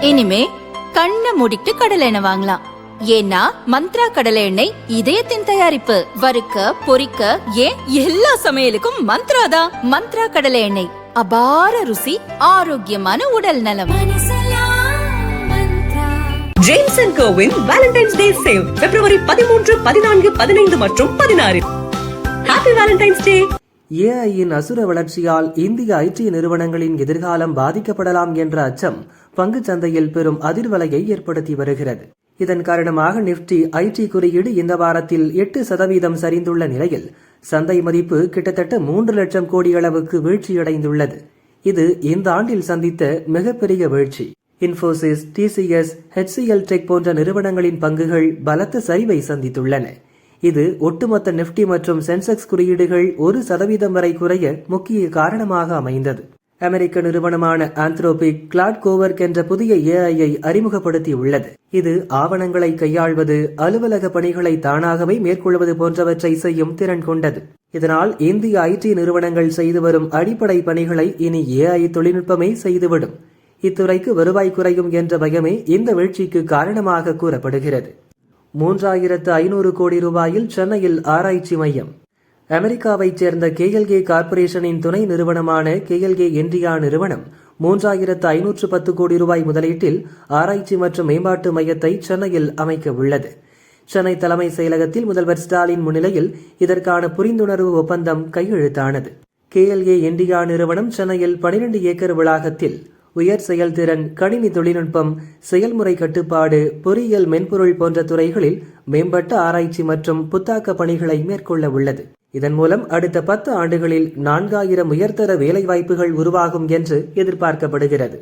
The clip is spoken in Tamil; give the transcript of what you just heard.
இனிமே கண்ணை மூடிட்டு கடலை எண்ணெய் வாங்கலாம். ஏன்னா மந்த்ரா கடலை எண்ணெய் இதயத்தின் தயாரிப்பு. வறுக்க பொரிக்க ஏன் எல்லா சமையலுக்கும் மந்த்ரா தான். மந்த்ரா கடலை எண்ணெய், அபார ருசி, ஆரோக்கியமான உடல் நலம். James and CoWIN Valentine's day sale பிப்ரவரி 13, 14, 15 மற்றும் 16. ஹாப்பி வேலண்டைன்ஸ் டே. ஏஐயின் அசுர வளர்ச்சியால் இந்திய ஐடி நிறுவனங்களின் எதிர்காலம் பாதிக்கப்படலாம் என்ற அச்சம் பங்குச் சந்தையில் பெரும் அதிர்வலையை ஏற்படுத்தி வருகிறது. இதன் காரணமாக நிப்டி ஐடி குறியீடு இந்த வாரத்தில் 8% சரிந்துள்ள நிலையில் சந்தை மதிப்பு கிட்டத்தட்ட 3 லட்சம் கோடி அளவுக்கு வீழ்ச்சியடைந்துள்ளது. இது இந்த ஆண்டில் சந்தித்த மிகப்பெரிய வீழ்ச்சி. இன்ஃபோசிஸ், டிசிஎஸ், HCL டெக் போன்ற நிறுவனங்களின் பங்குகள் பலத்த சரிவை சந்தித்துள்ளன. இது ஒட்டுமொத்த நிப்டி மற்றும் சென்செக்ஸ் குறியீடுகள் 1% வரை குறைய முக்கிய காரணமாக அமைந்தது. அமெரிக்க நிறுவனமான ஆந்த்ரோபிக் கிளாட் கோவர்க் என்ற புதிய ஏஐயை அறிமுகப்படுத்தி உள்ளது. இது ஆவணங்களை கையாள்வது, அலுவலக பணிகளை தானாகவே மேற்கொள்வது போன்றவற்றை செய்யும் திறன் கொண்டது. இதனால் இந்திய ஐடி நிறுவனங்கள் செய்து வரும் அடிப்படை பணிகளை இனி ஏஐ தொழில்நுட்பமே செய்துவிடும். இத்துறைக்கு வருவாய் குறையும் என்ற பயமே இந்த வீழ்ச்சிக்கு காரணமாக கூறப்படுகிறது. 3500 கோடி ரூபாயில் சென்னையில் ஆராய்ச்சி மையம். அமெரிக்காவைச் சேர்ந்த KLK கார்ப்பரேஷனின் துணை நிறுவனமான KLK இந்தியா நிறுவனம் 3510 கோடி ரூபாய் முதலீட்டில் ஆராய்ச்சி மற்றும் மேம்பாட்டு மையத்தை சென்னையில் அமைக்க உள்ளது. சென்னை தலைமை செயலகத்தில் முதல்வர் ஸ்டாலின் முன்னிலையில் இதற்கான புரிந்துணர்வு ஒப்பந்தம் கையெழுத்தானது. KLK இந்தியா நிறுவனம் சென்னையில் 12 ஏக்கர் வளாகத்தில் உயர் செயல்திறன், கணினி தொழில்நுட்பம், செயல்முறை கட்டுப்பாடு, பொறியியல் மென்பொருள் போன்ற துறைகளில் மேம்பட்ட ஆராய்ச்சி மற்றும் புத்தாக்க பணிகளை மேற்கொள்ள உள்ளது. இதன் மூலம் அடுத்த 10 ஆண்டுகளில் 4000 உயர்தர வேலைவாய்ப்புகள் உருவாகும் என்று எதிர்பார்க்கப்படுகிறது.